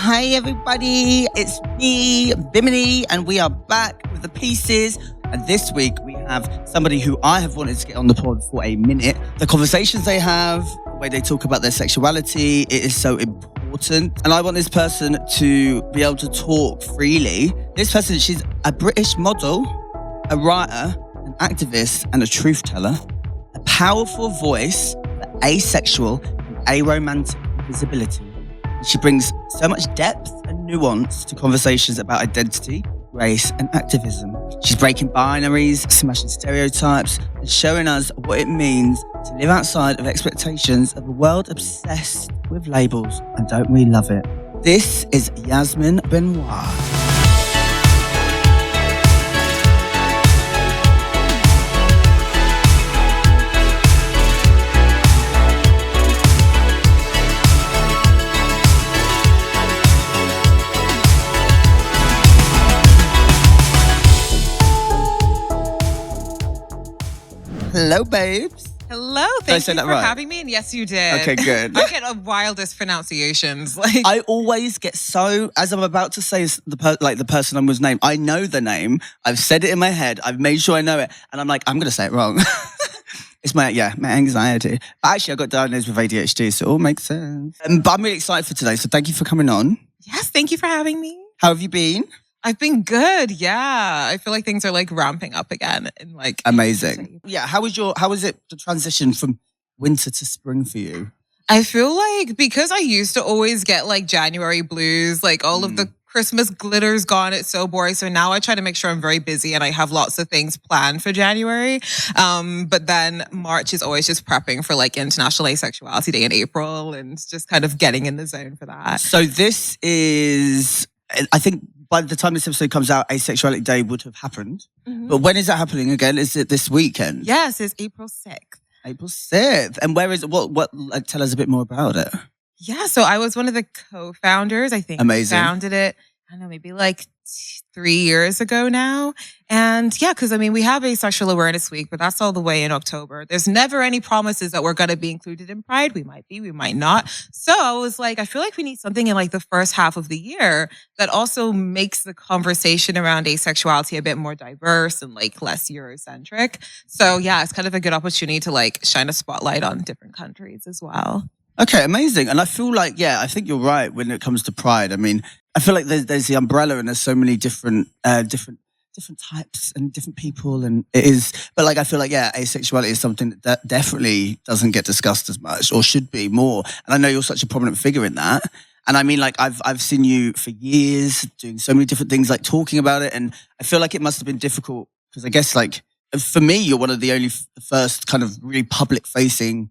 Hi everybody, it's me, Bimini, and we are back with the pieces. And this week we have somebody who I have wanted to get on the pod for a minute. The conversations they have, the way they talk about their sexuality, it is so important. And I want this person to be able to talk freely. This person, she's a British model, a writer, an activist, and a truth teller. A powerful voice for asexual and aromantic visibility. She brings so much depth and nuance to conversations about identity, race, and activism. She's breaking binaries, smashing stereotypes, and showing us what it means to live outside of expectations of a world obsessed with labels. And don't we love it? This is Yasmin Benoit. Hello, babes. Hello, thank you for having me. And yes, you did. Okay, good. I get the wildest pronunciations. I always get so, as I'm about to say the person I was named, I know the name. I've said it in my head. I've made sure I know it. And I'm like, I'm going to say it wrong. It's my anxiety. But actually, I got diagnosed with ADHD, so it all makes sense. But I'm really excited for today, so thank you for coming on. Yes, thank you for having me. How have you been? I've been good, yeah. I feel like things are like ramping up again. And like amazing. Yeah, how was it the transition from winter to spring for you? I feel like because I used to always get like January blues, like all of the Christmas glitter's gone, it's so boring. So now I try to make sure I'm very busy and I have lots of things planned for January. But then March is always just prepping for like International Asexuality Day in April and just kind of getting in the zone for that. So this is, I think by the time this episode comes out, Asexuality Day would have happened. Mm-hmm. But when is that happening again? Is it this weekend? Yes, it's April 6th. April 6th. And where is it? What tell us a bit more about it. Yeah, so I was one of the co-founders. I think amazing. I founded it, I don't know, maybe like 3 years ago now. And yeah, because I mean, we have Asexual Awareness Week, but that's all the way in October. There's never any promises that we're going to be included in Pride. We might be, we might not. So I was like, I feel like we need something in like the first half of the year that also makes the conversation around asexuality a bit more diverse and like less Eurocentric. So yeah, it's kind of a good opportunity to like shine a spotlight on different countries as well. Okay, amazing. And I feel like, yeah, I think you're right when it comes to Pride. I mean, I feel like there's the umbrella and there's so many different types and different people, and it is. But like, I feel like, yeah, asexuality is something that definitely doesn't get discussed as much or should be more. And I know you're such a prominent figure in that. And I mean, like, I've seen you for years doing so many different things, like talking about it. And I feel like it must have been difficult because I guess, like, for me, you're one of the first kind of really public facing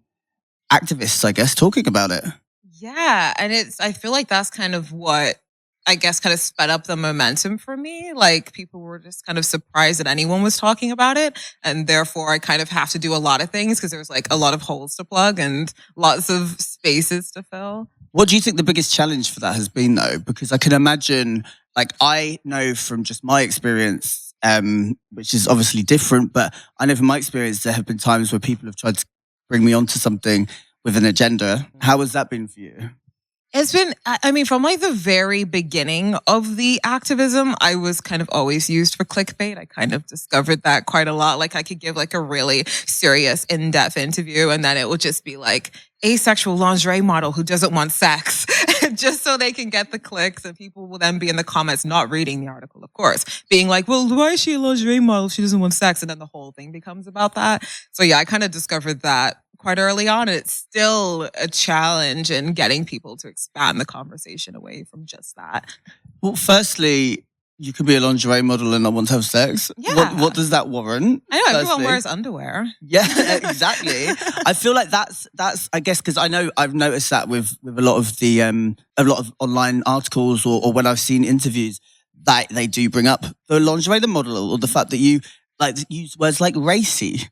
activists, I guess, talking about it. Yeah. And I feel like that's kind of what I guess kind of sped up the momentum for me. Like people were just kind of surprised that anyone was talking about it. And therefore I kind of have to do a lot of things because there's like a lot of holes to plug and lots of spaces to fill. What do you think the biggest challenge for that has been though? Because I can imagine, like I know from just my experience, which is obviously different, but I know from my experience, there have been times where people have tried to bring me onto something with an agenda. How has that been for you? It's been, I mean, from like the very beginning of the activism, I was kind of always used for clickbait. I kind of discovered that quite a lot. Like I could give like a really serious, in-depth interview and then it would just be like asexual lingerie model who doesn't want sex just so they can get the clicks, and people will then be in the comments not reading the article, of course, being like, well, why is she a lingerie model if she doesn't want sex? And then the whole thing becomes about that. So yeah, I kind of discovered that quite early on. And it's still a challenge in getting people to expand the conversation away from just that. Well, firstly, you could be a lingerie model and not want to have sex. Yeah. What does that warrant? I know, everyone wears underwear. Yeah, exactly. I feel like that's I guess, because I know I've noticed that with a lot of online articles or when I've seen interviews that they do bring up the lingerie, the model, or the fact that you like use words like racy.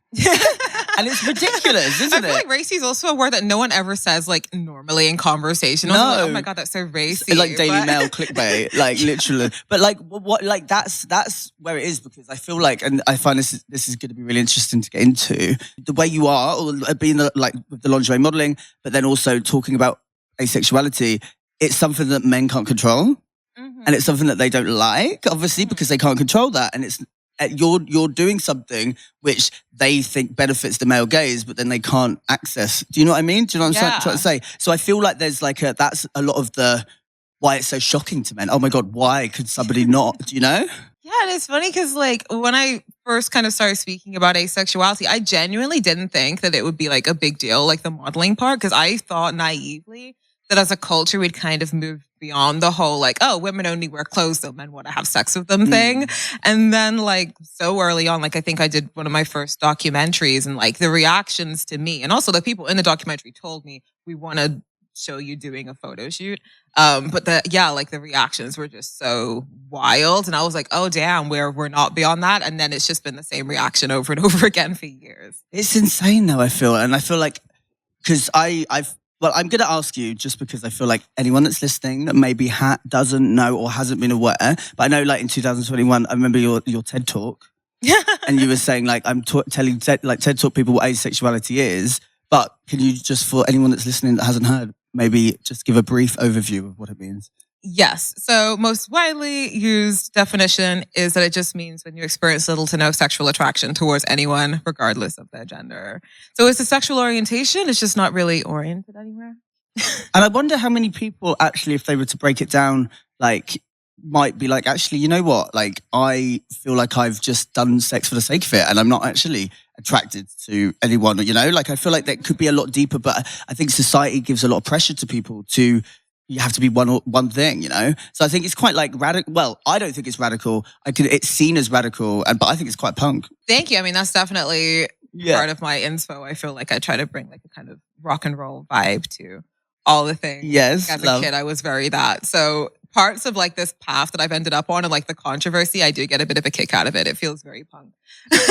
And it's ridiculous, isn't it? I feel like racy is also a word that no one ever says like normally in conversation. No. Like, oh my God, that's so racy. It's like Daily Mail clickbait, like literally. But like what like that's where it is, because I feel like, and I find this is going to be really interesting to get into, the way you are, or being like with the lingerie modeling, but then also talking about asexuality. it's something that men can't control. Mhm. And it's something that they don't like, obviously, because they can't control that. And it's you're doing something which they think benefits the male gaze, but then they can't access. Do you know what I mean? Do you know what I'm trying to say? So I feel like there's like that's a lot of the why it's so shocking to men. Oh my God, why could somebody not? Do you know? Yeah, and it's funny because like when I first kind of started speaking about asexuality, I genuinely didn't think that it would be like a big deal, like the modeling part, because I thought naively that as a culture we'd kind of move beyond the whole like, oh, women only wear clothes, so men want to have sex with them thing. And then like so early on, like I think I did one of my first documentaries, and like the reactions to me, and also the people in the documentary told me, we want to show you doing a photo shoot. But like the reactions were just so wild. And I was like, oh damn, we're not beyond that. And then it's just been the same reaction over and over again for years. It's insane though, I feel. And I feel like, because I'm going to ask you just because I feel like anyone that's listening that maybe doesn't know or hasn't been aware, but I know like in 2021, I remember your TED Talk and you were saying like, I'm telling TED Talk people what asexuality is, but can you just, for anyone that's listening that hasn't heard, maybe just give a brief overview of what it means? Yes. So most widely used definition is that it just means when you experience little to no sexual attraction towards anyone, regardless of their gender. So it's a sexual orientation. It's just not really oriented anywhere. And I wonder how many people actually, if they were to break it down, like might be like, actually, you know what? Like, I feel like I've just done sex for the sake of it and I'm not actually attracted to anyone, you know? Like, I feel like that could be a lot deeper, but I think society gives a lot of pressure to people to, you have to be one thing, you know? So I think it's quite like radical. Well, I don't think it's radical. It's seen as radical, but I think it's quite punk. Thank you. I mean, that's definitely part of my inspo. I feel like I try to bring like a kind of rock and roll vibe to all the things. Yes. As a kid, I was very that. So parts of like this path that I've ended up on and like the controversy, I do get a bit of a kick out of it. It feels very punk.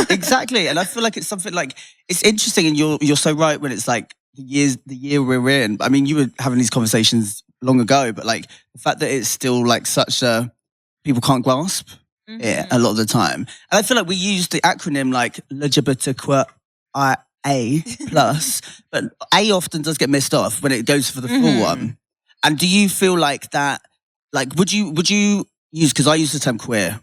Exactly. And I feel like it's something like, it's interesting, and you're so right when it's like the year we're in. I mean, you were having these conversations long ago, but like the fact that it's still like such a, people can't grasp it a lot of the time. And I feel like we use the acronym like LGBTQIA plus, but A often does get missed off when it goes for the full one. And do you feel like that, like, would you use, because I use the term queer,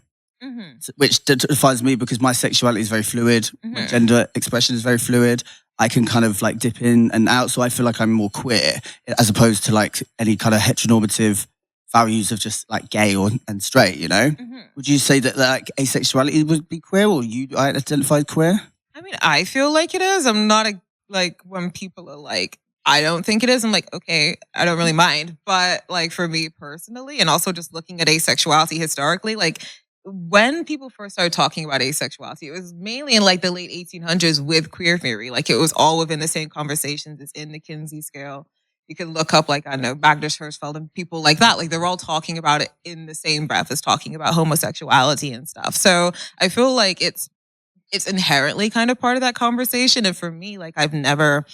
which defines me because my sexuality is very fluid, my gender expression is very fluid. I can kind of like dip in and out. So I feel like I'm more queer as opposed to like any kind of heteronormative values of just like gay and straight, you know? Would you say that like asexuality would be queer, or you identify queer? I mean, I feel like it is. I'm not like when people are like, I don't think it is. I'm like, okay, I don't really mind. But like for me personally, and also just looking at asexuality historically, like when people first started talking about asexuality, it was mainly in like the late 1800s with queer theory. Like it was all within the same conversations. It's in the Kinsey scale. You can look up like, I don't know, Magda Hirschfeld and people like that. Like they're all talking about it in the same breath as talking about homosexuality and stuff. So I feel like it's inherently kind of part of that conversation. And for me, like I've never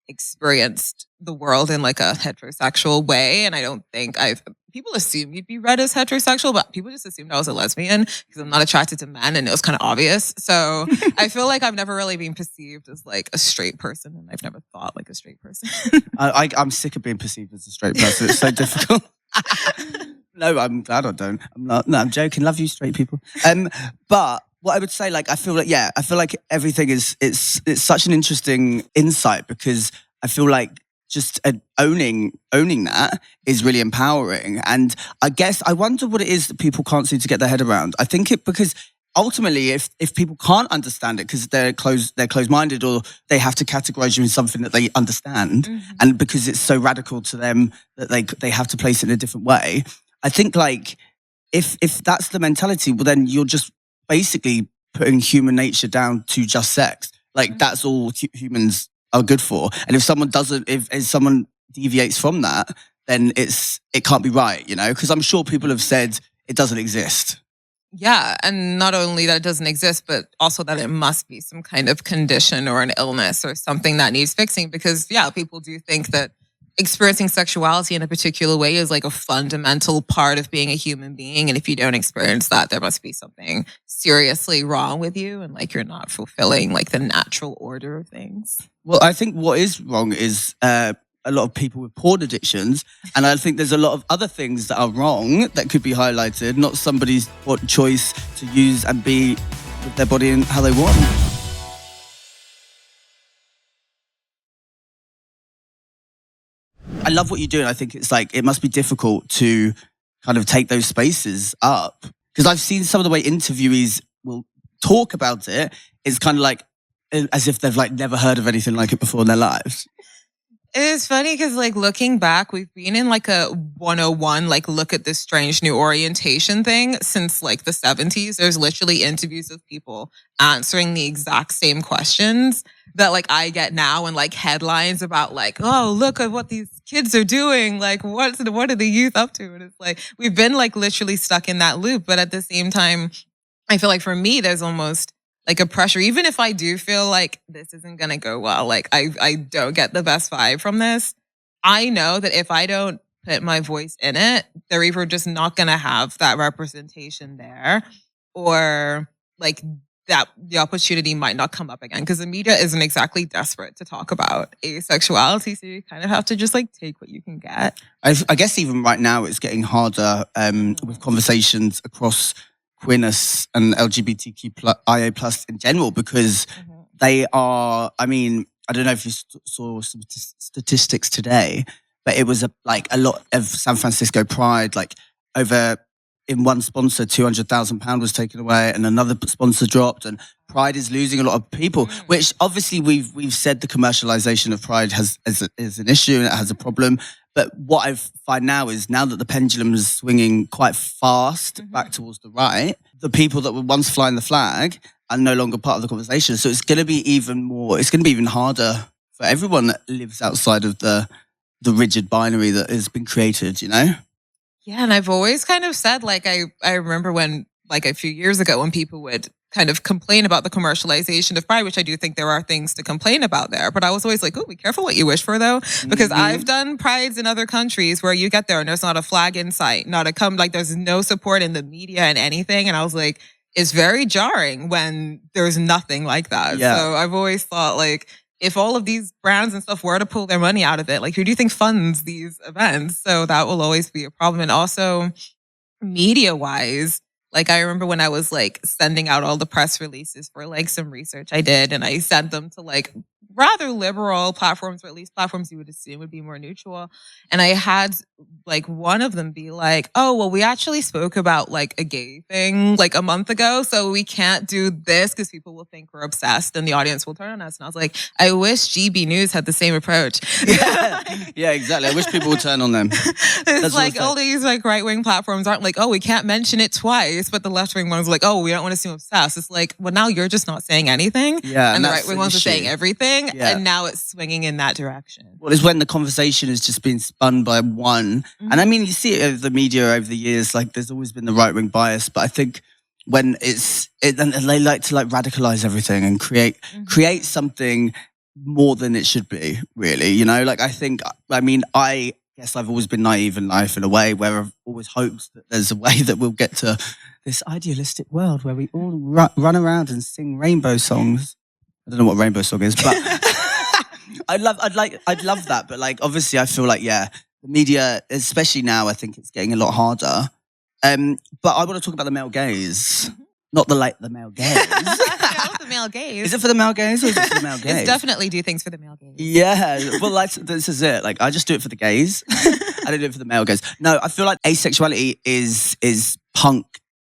experienced the world in like a heterosexual way. And I don't think people assume you'd be read as heterosexual, but people just assumed I was a lesbian because I'm not attracted to men, and it was kind of obvious. So I feel like I've never really been perceived as like a straight person, and I've never thought like a straight person. I'm sick of being perceived as a straight person. It's so difficult. No, I'm glad I don't. I'm not. No, I'm joking. Love you, straight people. But what I would say, like, I feel like everything it's such an interesting insight, because I feel like just owning that is really empowering. And I guess I wonder what it is that people can't seem to get their head around. I think because ultimately, if people can't understand it because they're closed-minded, or they have to categorize you in something that they understand, and because it's so radical to them that they have to place it in a different way. I think like if that's the mentality, well then you're just basically putting human nature down to just sex. Like that's all humans are good for. And if someone if someone deviates from that, then it can't be right, you know? Because I'm sure people have said it doesn't exist. Yeah, and not only that it doesn't exist, but also that it must be some kind of condition or an illness or something that needs fixing. Because people do think that experiencing sexuality in a particular way is like a fundamental part of being a human being. And if you don't experience that, there must be something seriously wrong with you, and like you're not fulfilling like the natural order of things. Well, I think what is wrong is a lot of people with porn addictions. And I think there's a lot of other things that are wrong that could be highlighted, not somebody's choice to use and be with their body and how they want. I love what you do, and I think it's like, it must be difficult to kind of take those spaces up. Because I've seen some of the way interviewees will talk about it. It's kind of like as if they've like never heard of anything like it before in their lives. It's funny because like looking back, we've been in like a 101, like look at this strange new orientation thing since like the 70s. There's literally interviews of people answering the exact same questions that like I get now, and like headlines about like, oh, look at what these kids are doing. Like what are the youth up to? And it's like, we've been like literally stuck in that loop. But at the same time, I feel like for me, there's almost like a pressure, even if I do feel like this isn't going to go well, like I don't get the best vibe from this. I know that if I don't put my voice in it, they're either just not going to have that representation there, or like that the opportunity might not come up again, because the media isn't exactly desperate to talk about asexuality. So you kind of have to just like take what you can get. I guess even right now it's getting harder with conversations across queerness and LGBTQIA plus in general, because they are, I mean, I don't know if you saw some statistics today, but it was a lot of San Francisco Pride, like over in one sponsor, £200,000 was taken away, and another sponsor dropped, and Pride is losing a lot of people, which obviously we've said the commercialization of Pride is an issue and it has a problem. But what I find now is, now that the pendulum is swinging quite fast back towards the right, the people that were once flying the flag are no longer part of the conversation. So it's going to be even harder for everyone that lives outside of the rigid binary that has been created, you know? Yeah, and I've always kind of said, like, I remember when, like a few years ago, when people would kind of complain about the commercialization of Pride, which I do think there are things to complain about there. But I was always like, oh, be careful what you wish for, though. Because I've done Prides in other countries where you get there and there's not a flag in sight, like there's no support in the media and anything. And I was like, it's very jarring when there's nothing like that. Yeah. So I've always thought, like, if all of these brands and stuff were to pull their money out of it, like, who do you think funds these events? So that will always be a problem. And also, media-wise, like, I remember when I was like sending out all the press releases for like some research I did, and I sent them to like rather liberal platforms, or at least platforms you would assume would be more neutral. And I had like one of them be like, oh, well, we actually spoke about like a gay thing like a month ago, so we can't do this because people will think we're obsessed and the audience will turn on us. And I was like, I wish GB News had the same approach. Yeah, exactly. I wish people would turn on them. It's like all these like right-wing platforms aren't like, oh, we can't mention it twice, but the left-wing ones are like, oh, we don't want to seem obsessed. It's like, well, now you're just not saying anything. Yeah, and the right-wing ones are saying everything. Yeah. And now it's swinging in that direction. Well, it's when the conversation has just been spun by one. And I mean, you see it over the media over the years, like there's always been the right-wing bias, but I think when and they like to like radicalize everything and create something more than it should be, really, you know? Like, I guess I've always been naive in life in a way where I've always hoped that there's a way that we'll get to this idealistic world where we all run around and sing rainbow songs. I don't know what rainbow song is, but I'd love that. But like, obviously I feel like, yeah, the media, especially now, I think it's getting a lot harder. But I want to talk about the male gaze, not the male gaze. The male gaze. Is it for the male gaze or is it for the male gaze? It's definitely do things for the male gaze. Yeah, well, like, this is it. Like, I just do it for the gaze. I don't do it for the male gaze. No, I feel like asexuality is punk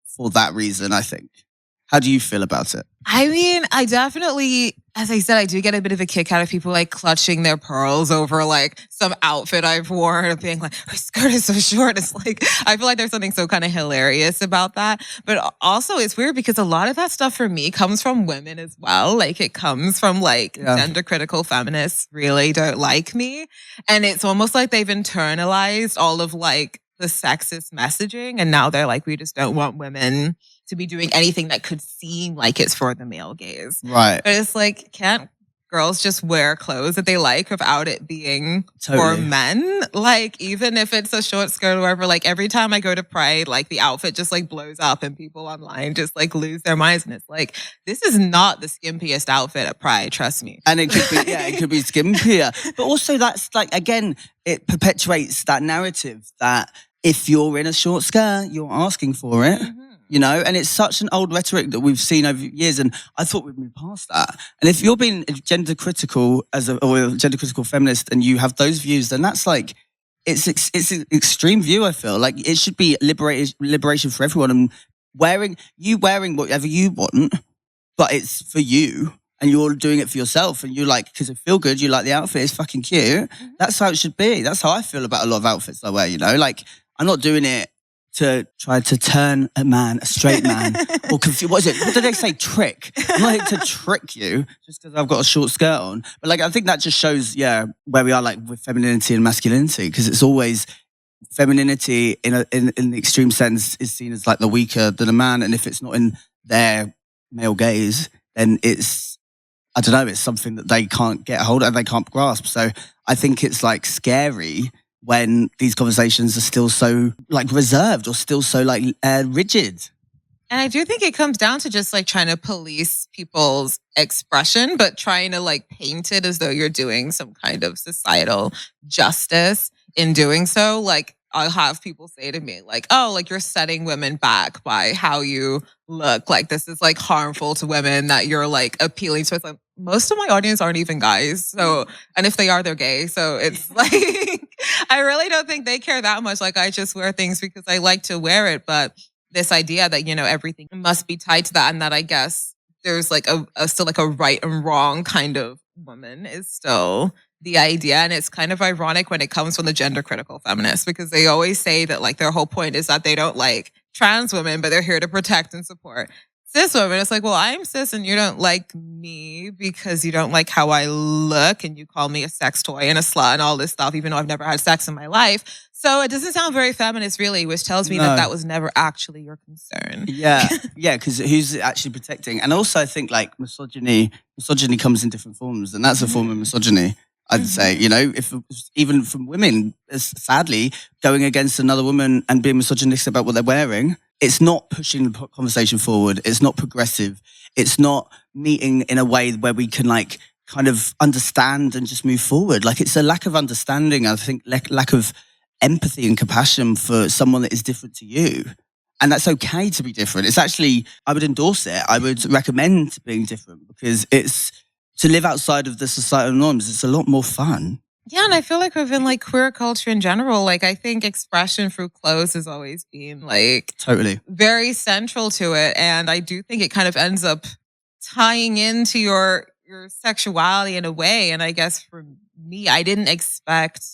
for that reason, I think. How do you feel about it? I mean, I definitely, as I said, I do get a bit of a kick out of people like clutching their pearls over like some outfit I've worn and being like, her skirt is so short. It's like, I feel like there's something so kind of hilarious about that. But also it's weird because a lot of that stuff for me comes from women as well. Like it comes from like gender critical feminists really don't like me. And it's almost like they've internalized all of like the sexist messaging. And now they're like, we just don't want women to be doing anything that could seem like it's for the male gaze. Right. But it's like, can't girls just wear clothes that they like without it being for Totally. men. Like, even if it's a short skirt or whatever, like every time I go to Pride, like the outfit just like blows up and people online just like lose their minds. And it's like, this is not the skimpiest outfit at Pride, trust me. And it could be, it could be skimpier. But also that's like, again, it perpetuates that narrative that if you're in a short skirt, you're asking for it. You know, and it's such an old rhetoric that we've seen over years, and I thought we'd move past that. And if you're being gender critical or a gender critical feminist, and you have those views, then that's like it's an extreme view. I feel like it should be liberation for everyone, and wearing whatever you want, but it's for you, and you're doing it for yourself, and you like because it feel good. You like the outfit; it's fucking cute. That's how it should be. That's how I feel about a lot of outfits I wear. You know, like I'm not doing it to try to turn a straight man, or confuse. What is it? What did they say? Trick. I'm not here to trick you just because I've got a short skirt on. But like, I think that just shows, where we are like with femininity and masculinity, because it's always femininity in the extreme sense is seen as like the weaker than a man, and if it's not in their male gaze, then it's, I don't know, it's something that they can't get a hold of and they can't grasp. So I think it's like scary when these conversations are still so like reserved or still so like rigid. And I do think it comes down to just like trying to police people's expression, but trying to like paint it as though you're doing some kind of societal justice in doing so. Like I'll have people say to me like, oh, like you're setting women back by how you look. Like this is like harmful to women that you're like appealing to. It's like, most of my audience aren't even guys. So, and if they are, they're gay. So it's like, I really don't think they care that much. Like I just wear things because I like to wear it. But this idea that, you know, everything must be tied to that. And that I guess there's like still like a right and wrong kind of woman is still the idea. And it's kind of ironic when it comes from the gender critical feminists, because they always say that like their whole point is that they don't like trans women, but they're here to protect and support cis women. It's like, well, I'm cis and you don't like me because you don't like how I look and you call me a sex toy and a slut and all this stuff, even though I've never had sex in my life. So it doesn't sound very feminist really, which tells me that was never actually your concern. Yeah, because who's actually protecting? And also I think like misogyny comes in different forms, and that's a form of misogyny. I'd say, you know, if even from women, sadly, going against another woman and being misogynistic about what they're wearing, it's not pushing the conversation forward. It's not progressive. It's not meeting in a way where we can like kind of understand and just move forward. Like it's a lack of understanding. I think lack of empathy and compassion for someone that is different to you. And that's okay to be different. It's actually, I would endorse it. I would recommend being different because it's, to live outside of the societal norms, it's a lot more fun. Yeah, and I feel like within like queer culture in general, like I think expression through clothes has always been like totally very central to it. And I do think it kind of ends up tying into your sexuality in a way. And I guess for me, I didn't expect,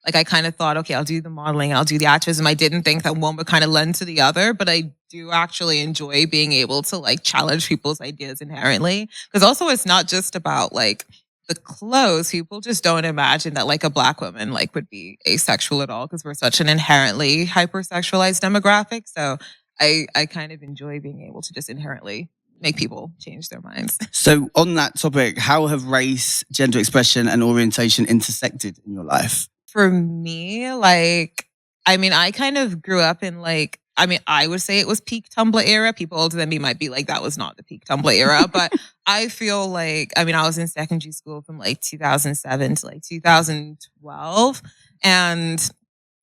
like I kind of thought, okay, I'll do the modeling, I'll do the activism. I didn't think that one would kind of lend to the other, but I do actually enjoy being able to like challenge people's ideas inherently. Because also it's not just about like the clothes. People just don't imagine that like a Black woman like would be asexual at all, because we're such an inherently hypersexualized demographic. So I kind of enjoy being able to just inherently make people change their minds. So on that topic, how have race, gender expression and orientation intersected in your life? For me, like, I mean, I kind of grew up in like, I mean, I would say it was peak Tumblr era. People older than me might be like, that was not the peak Tumblr era. But I feel like, I mean, I was in secondary school from like 2007 to like 2012. And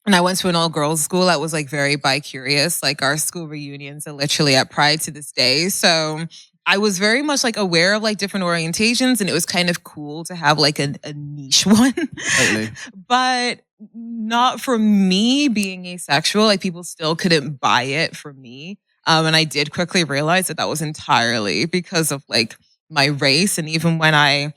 I went to an all-girls school that was like very bi-curious. Like our school reunions are literally at Pride to this day. So I was very much like aware of like different orientations, and it was kind of cool to have like a niche one. Totally. But not for me being asexual. Like people still couldn't buy it for me. And I did quickly realize that was entirely because of like my race. And even when I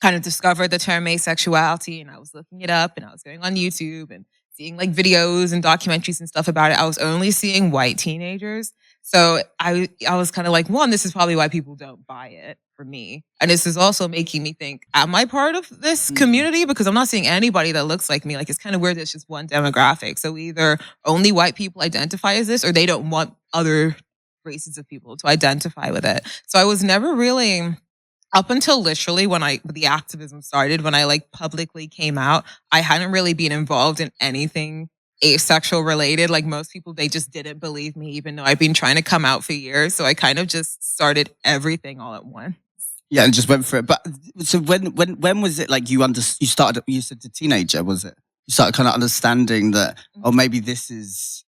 kind of discovered the term asexuality and I was looking it up and I was going on YouTube and seeing like videos and documentaries and stuff about it, I was only seeing white teenagers. So I was kind of like, one, this is probably why people don't buy it for me. And this is also making me think, am I part of this community? Because I'm not seeing anybody that looks like me. Like it's kind of weird that it's just one demographic. So either only white people identify as this, or they don't want other races of people to identify with it. So I was never really up until literally when the activism started, when I like publicly came out, I hadn't really been involved in anything asexual related. Like most people, they just didn't believe me, even though I've been trying to come out for years. So I kind of just started everything all at once. Yeah, and just went for it. But so when was it like you started? You said a teenager, was it? You started kind of understanding that, oh, maybe this is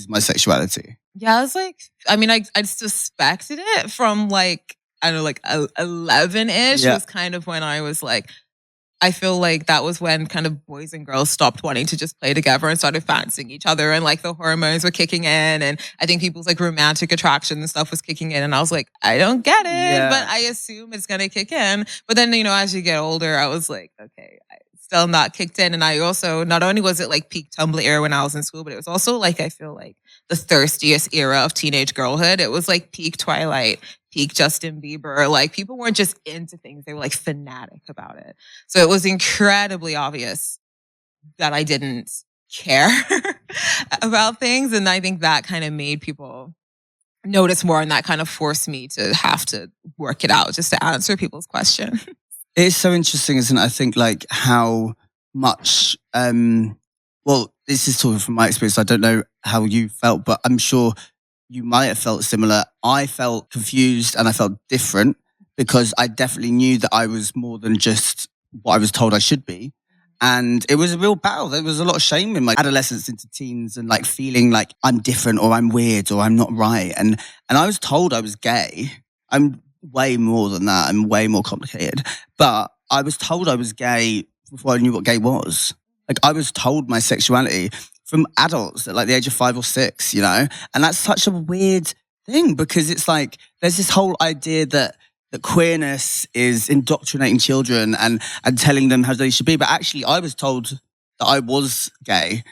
my sexuality. Yeah, I was like, I mean, I suspected it from like, I don't know, like 11-ish was kind of when I was like, I feel like that was when kind of boys and girls stopped wanting to just play together and started fancying each other, and like the hormones were kicking in, and I think people's like romantic attraction and stuff was kicking in, and I was like, I don't get it, but I assume it's gonna kick in. But then, you know, as you get older, I was like, okay, still not kicked in. And I also, not only was it like peak Tumblr era when I was in school, but it was also like, I feel like the thirstiest era of teenage girlhood. It was like peak Twilight, peak Justin Bieber. Like people weren't just into things, they were like fanatic about it. So it was incredibly obvious that I didn't care about things. And I think that kind of made people notice more, and that kind of forced me to have to work it out just to answer people's questions. It's so interesting, isn't it? I think like how much, well, this is sort of from my experience. I don't know how you felt, but I'm sure you might have felt similar. I felt confused and I felt different because I definitely knew that I was more than just what I was told I should be. And it was a real battle. There was a lot of shame in my adolescence into teens and like feeling like I'm different or I'm weird or I'm not right. And I was told I was gay. I'm way more than that. I'm way more complicated. But I was told I was gay before I knew what gay was. Like I was told my sexuality from adults at like the age of 5 or 6, you know? And that's such a weird thing because it's like there's this whole idea that queerness is indoctrinating children and telling them how they should be. But actually I was told that I was gay.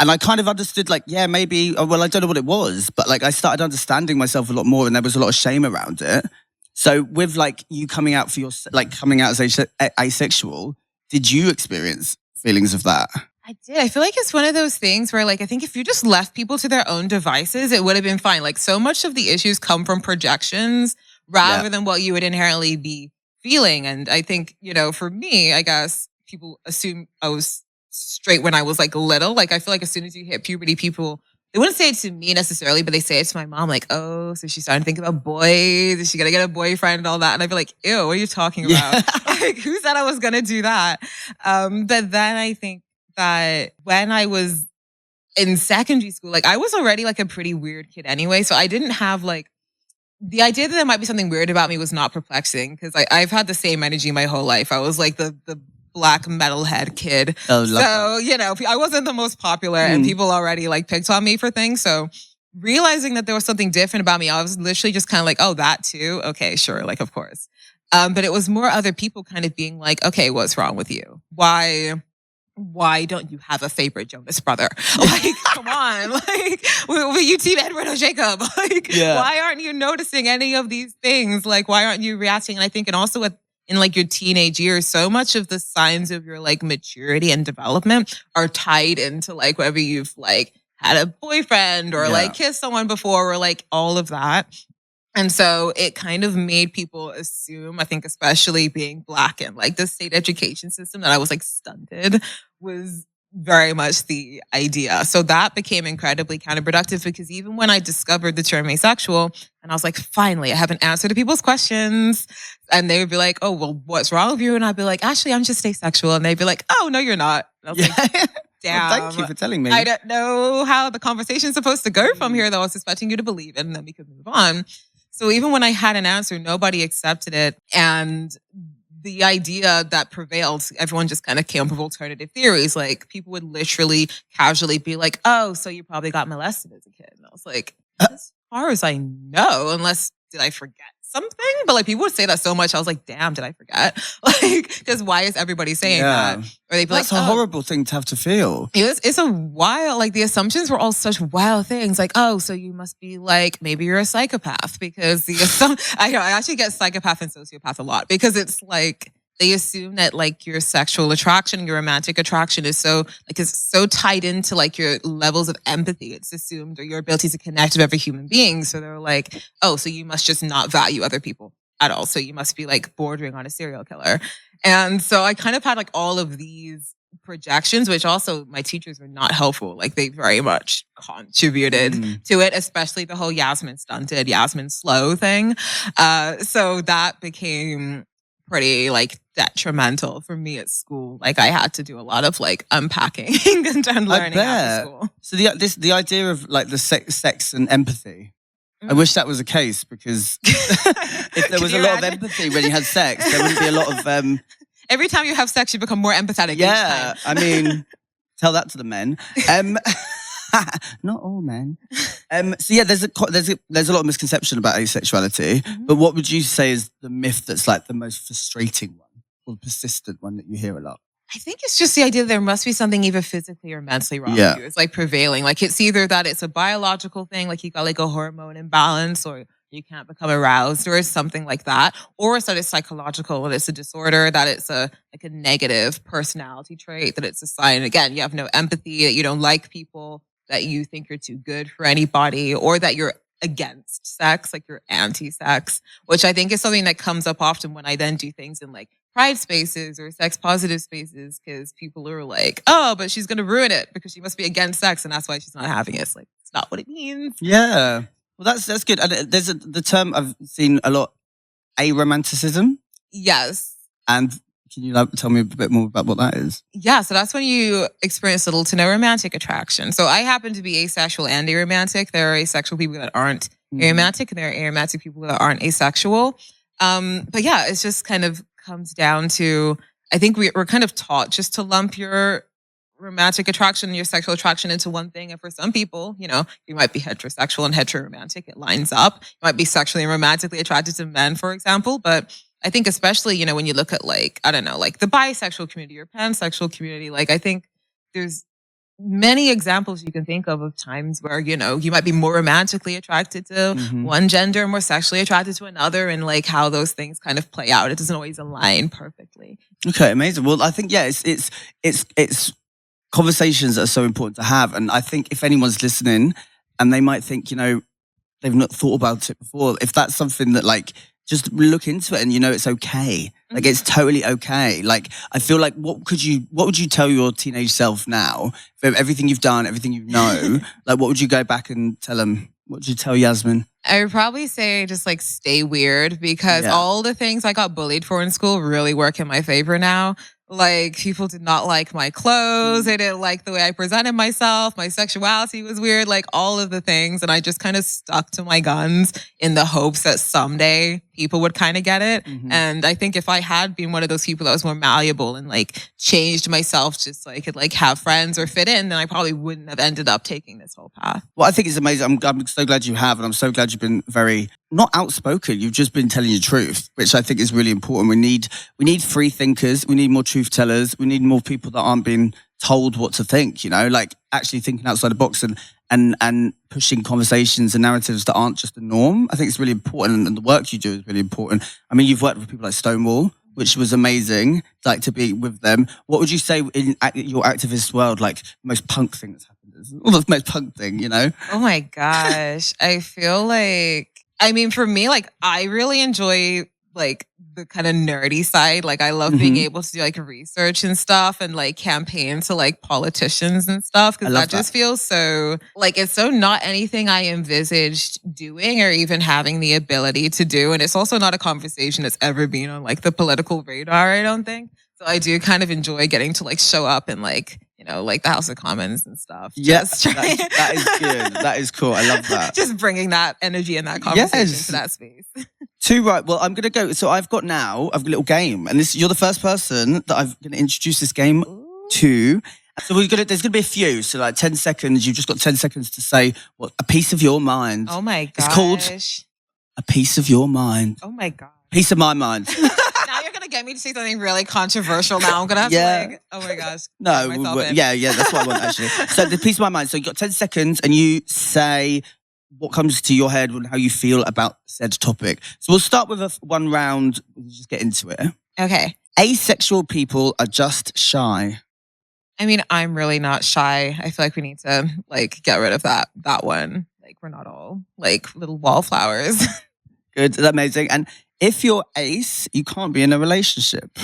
And I kind of understood like, yeah, maybe, well, I don't know what it was, but like I started understanding myself a lot more and there was a lot of shame around it. So with like you coming out coming out as asexual, did you experience feelings of that? I did. I feel like it's one of those things where like, I think if you just left people to their own devices, it would have been fine. Like so much of the issues come from projections rather than what you would inherently be feeling. And I think, you know, for me, I guess people assume I was straight when I was like little. Like I feel like as soon as you hit puberty, people, they wouldn't say it to me necessarily, but they say it to my mom, like, oh, so she's starting to think about boys. Is she going to get a boyfriend and all that? And I'd be like, ew, what are you talking about? Like, who said I was going to do that? But then I think that when I was in secondary school, like I was already like a pretty weird kid anyway. So I didn't have like, the idea that there might be something weird about me was not perplexing because I've had the same energy my whole life. I was like the black metalhead kid. So, you know, I wasn't the most popular and people already like picked on me for things. So realizing that there was something different about me, I was literally just kind of like, oh, that too? Okay, sure. Like, of course. But it was more other people kind of being like, okay, what's wrong with you? Why don't you have a favorite Jonas brother? Like, come on. Like, were you team Edward or Jacob? Like, why aren't you noticing any of these things? Like, why aren't you reacting? And I think, and also in like your teenage years, so much of the signs of your like maturity and development are tied into like whether you've like had a boyfriend or like kissed someone before or like all of that. And so it kind of made people assume, I think especially being Black and like the state education system, that I was like stunted was very much the idea. So that became incredibly counterproductive because even when I discovered the term asexual and I was like, finally, I have an answer to people's questions. And they would be like, oh, well, what's wrong with you? And I'd be like, actually, I'm just asexual. And they'd be like, oh, no, you're not. And I was like, damn. Well, thank you for telling me. I don't know how the conversation's supposed to go from here, though. I was expecting you to believe it and then we could move on. So even when I had an answer, nobody accepted it. And the idea that prevailed, everyone just kind of came up with alternative theories. Like people would literally casually be like, oh, so you probably got molested as a kid. And I was like, as far as I know, unless did I forget something? But like people would say that so much. I was like, damn, did I forget? Like, because why is everybody saying that? Or they'd be That's like, a horrible thing to have to feel. It's a wild, like the assumptions were all such wild things. Like, oh, so you must be like, maybe you're a psychopath because I actually get psychopath and sociopath a lot because it's like, they assume that like your sexual attraction, your romantic attraction is so like it's so tied into like your levels of empathy. It's assumed or your ability to connect with every human being. So they're like, oh, so you must just not value other people at all. So you must be like bordering on a serial killer. And so I kind of had like all of these projections, which also my teachers were not helpful. Like they very much contributed to it, especially the whole Yasmin stunted, Yasmin slow thing. So that became pretty like detrimental for me at school. Like I had to do a lot of like unpacking and learning after school. So the idea of like the sex and empathy. I wish that was the case, because if there was a lot of empathy when you had sex, there wouldn't be a lot of every time you have sex, you become more empathetic. Yeah, I mean, tell that to the men. Not all men. So yeah, there's a lot of misconception about asexuality. But what would you say is the myth that's like the most frustrating one, or the persistent one that you hear a lot? I think it's just the idea that there must be something either physically or mentally wrong with you. It's like prevailing. Like it's either that it's a biological thing, like you got like a hormone imbalance, or you can't become aroused, or something like that. Or it's that it's psychological, that it's a disorder, that it's a negative personality trait, that it's a sign. Again, you have no empathy, that you don't like people, that you think you're too good for anybody, or that you're against sex, like you're anti-sex, which I think is something that comes up often when I then do things in like pride spaces or sex positive spaces, because people are like, oh, but she's going to ruin it because she must be against sex and that's why she's not having it. It's like, it's not what it means. Yeah. Well, that's good. And there's the term I've seen a lot, aromanticism. Yes. And can you tell me a bit more about what that is? Yeah, so that's when you experience little to no romantic attraction. So I happen to be asexual and aromantic. There are asexual people that aren't aromantic, and there are aromantic people that aren't asexual. But yeah, it's just kind of comes down to, I think we're kind of taught just to lump your romantic attraction, your sexual attraction into one thing. And for some people, you know, you might be heterosexual and heteroromantic. It lines up. You might be sexually and romantically attracted to men, for example. But I think especially, you know, when you look at like, I don't know, like the bisexual community or pansexual community, like I think there's many examples you can think of times where, you know, you might be more romantically attracted to one gender, more sexually attracted to another, and like how those things kind of play out. It doesn't always align perfectly. Okay, amazing. Well, I think, yeah, it's conversations that are so important to have. And I think if anyone's listening and they might think, you know, they've not thought about it before, if that's something that like, just look into it and you know it's okay. Like it's totally okay. Like I feel like what would you tell your teenage self now for everything you've done, everything you know? Like what would you go back and tell them? What would you tell Yasmin? I would probably say just like stay weird, because all the things I got bullied for in school really work in my favor now. Like people did not like my clothes. They didn't like the way I presented myself. My sexuality was weird, like all of the things. And I just kind of stuck to my guns in the hopes that someday people would kind of get it. And I think if I had been one of those people that was more malleable and like changed myself just so I could like have friends or fit in, then I probably wouldn't have ended up taking this whole path. Well, I think it's amazing. I'm so glad you have, and I'm so glad you've been very not outspoken. You've just been telling your truth, which I think is really important. We need free thinkers. We need more truth tellers. We need more people that aren't being told what to think, you know, like actually thinking outside the box and pushing conversations and narratives that aren't just the norm. I think it's really important, and the work you do is really important. I mean, you've worked with people like Stonewall, which was amazing, like to be with them. What would you say in your activist world, like the most punk thing that's happened is? Well, the most punk thing, you know? Oh my gosh. I feel like, I mean, for me, like I really enjoy like the kind of nerdy side. Like I love being able to do like research and stuff and like campaign to like politicians and stuff, because that just feels so like it's so not anything I envisaged doing or even having the ability to do. And it's also not a conversation that's ever been on like the political radar, I don't think. So I do kind of enjoy getting to like show up in like, you know, like the House of Commons and stuff. Yes, that is good. That is cool. I love that. Just bringing that energy and that conversation to that space. Too right. Well, I'm going to go. So I've got a little game, and you're the first person that I'm going to introduce this game to. So there's going to be a few. So like 10 seconds. You've just got 10 seconds to say a piece of your mind. Oh my gosh. It's called A Piece of Your Mind. Oh my God. Piece of my mind. Now you're going to get me to say something really controversial now. I'm going to have to like, oh my gosh. No, that's what I want actually. So the piece of my mind. So you got 10 seconds and you say what comes to your head and how you feel about said topic. So we'll start with one round. We'll just get into it. Okay. Asexual people are just shy. I mean, I'm really not shy. I feel like we need to like get rid of that one. Like we're not all like little wallflowers. Good. That's amazing. And If you're ace, you can't be in a relationship.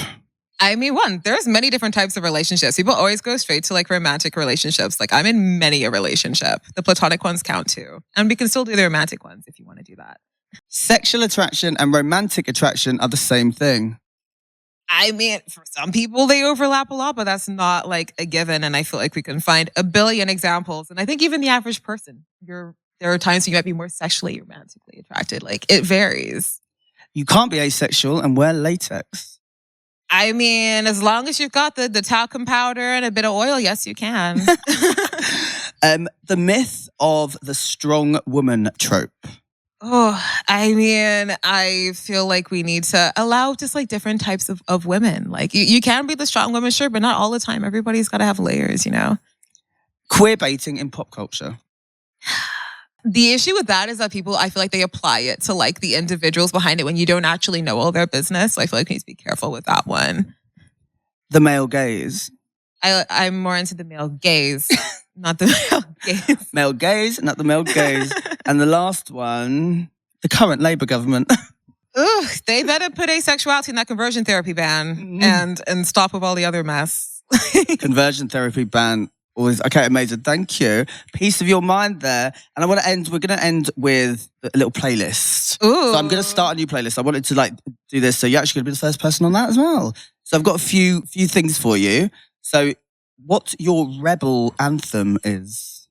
I mean, there's many different types of relationships. People always go straight to like romantic relationships. Like I'm in many a relationship. The platonic ones count too. And we can still do the romantic ones if you want to do that. Sexual attraction and romantic attraction are the same thing. I mean, for some people, they overlap a lot, but that's not like a given. And I feel like we can find a billion examples. And I think even the average person, there are times you might be more sexually romantically attracted. Like it varies. You can't be asexual and wear latex. I mean, as long as you've got the talcum powder and a bit of oil, yes, you can. The myth of the strong woman trope. Oh, I mean, I feel like we need to allow just like different types of women. Like you can be the strong woman, sure, but not all the time. Everybody's got to have layers, you know? Queer baiting in pop culture. The issue with that is that people, I feel like they apply it to like the individuals behind it when you don't actually know all their business. So I feel like we need to be careful with that one. The male gaze. I'm more into the male gaze, not the male gaze. Male gaze, not the male gaze. And the last one, the current Labour government. Ugh, they better put asexuality in that conversion therapy ban and stop with all the other mess. Conversion therapy ban. Always, okay, amazing. Thank you. Peace of your mind there. And we're going to end with a little playlist. Ooh. So I'm going to start a new playlist. I wanted to like do this. So you're actually going to be the first person on that as well. So I've got a few things for you. So what your rebel anthem is?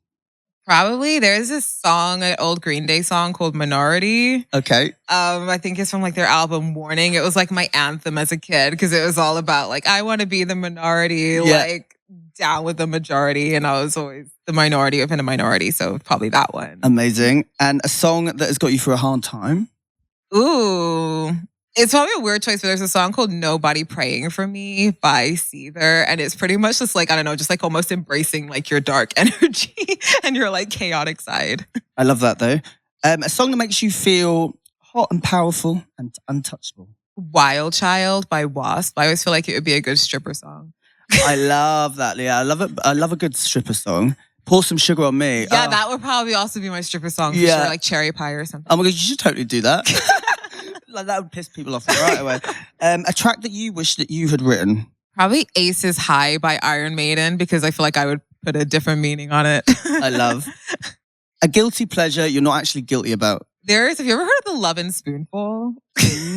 Probably there's this song, an old Green Day song called Minority. Okay. I think it's from like their album Warning. It was like my anthem as a kid because it was all about like, I want to be the minority, like down with the majority. And I was always the minority within a minority. So probably that one. Amazing. And a song that has got you through a hard time? Ooh. It's probably a weird choice, but there's a song called Nobody Praying For Me by Seether. And it's pretty much just like, I don't know, just like almost embracing like your dark energy and your like chaotic side. I love that though. A song that makes you feel hot and powerful and untouchable. Wild Child by Wasp. I always feel like it would be a good stripper song. I love that, Leah. I love it. I love a good stripper song. Pour Some Sugar on Me. Yeah, that would probably also be my stripper song for sure, like Cherry Pie or something. Oh my God, you should totally do that. Like that would piss people off right away. A track that you wish that you had written. Probably Aces High by Iron Maiden because I feel like I would put a different meaning on it. I love. A guilty pleasure you're not actually guilty about. Have you ever heard of the Love and Spoonful?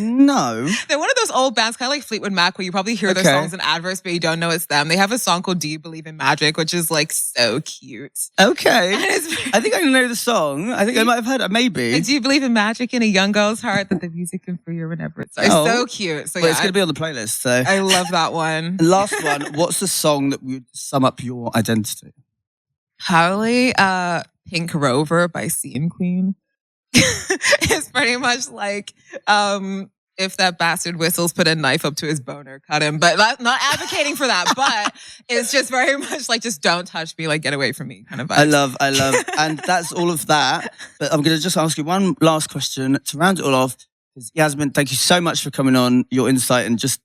No. They're one of those old bands, kind of like Fleetwood Mac, where you probably hear their songs in adverts, but you don't know it's them. They have a song called Do You Believe in Magic, which is like so cute. Okay. I think I know the song. I think I might have heard it, maybe. Like, do you believe in magic in a young girl's heart that the music can free her whenever it's so cute. So well, it's going to be on the playlist. So I love that one. And last one, what's the song that would sum up your identity? Probably Pink Rover by Scene Queen. It's pretty much like if that bastard whistles, put a knife up to his boner, cut him. But not advocating for that, but it's just very much like, just don't touch me, like get away from me kind of vibes. I love. And that's all of that. But I'm going to just ask you one last question to round it all off. Yasmin, thank you so much for coming on. Your insight and just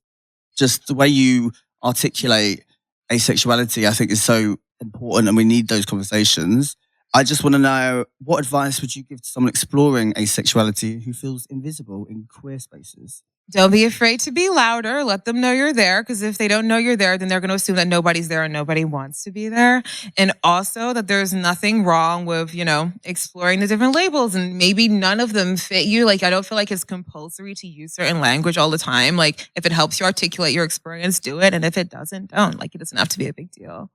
the way you articulate asexuality, I think is so important and we need those conversations. I just want to know, what advice would you give to someone exploring asexuality who feels invisible in queer spaces? Don't be afraid to be louder. Let them know you're there, because if they don't know you're there, then they're going to assume that nobody's there and nobody wants to be there. And also that there's nothing wrong with, exploring the different labels, and maybe none of them fit you. Like, I don't feel like it's compulsory to use certain language all the time. Like, if it helps you articulate your experience, do it. And if it doesn't, don't. Like, it doesn't have to be a big deal.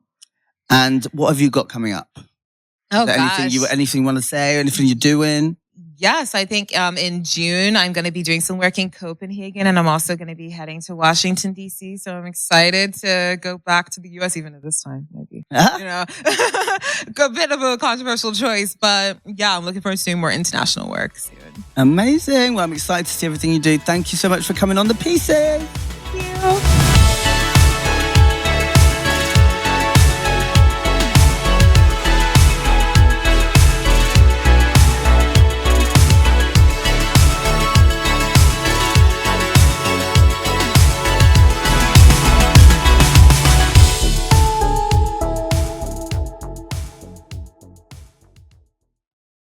And what have you got coming up? Oh, gosh. Anything you want to say? Anything you're doing? Yes, I think in June, I'm going to be doing some work in Copenhagen, and I'm also going to be heading to Washington, D.C. So I'm excited to go back to the U.S. even at this time, maybe. A bit of a controversial choice, but yeah, I'm looking forward to doing more international work soon. Amazing. Well, I'm excited to see everything you do. Thank you so much for coming on The Pieces.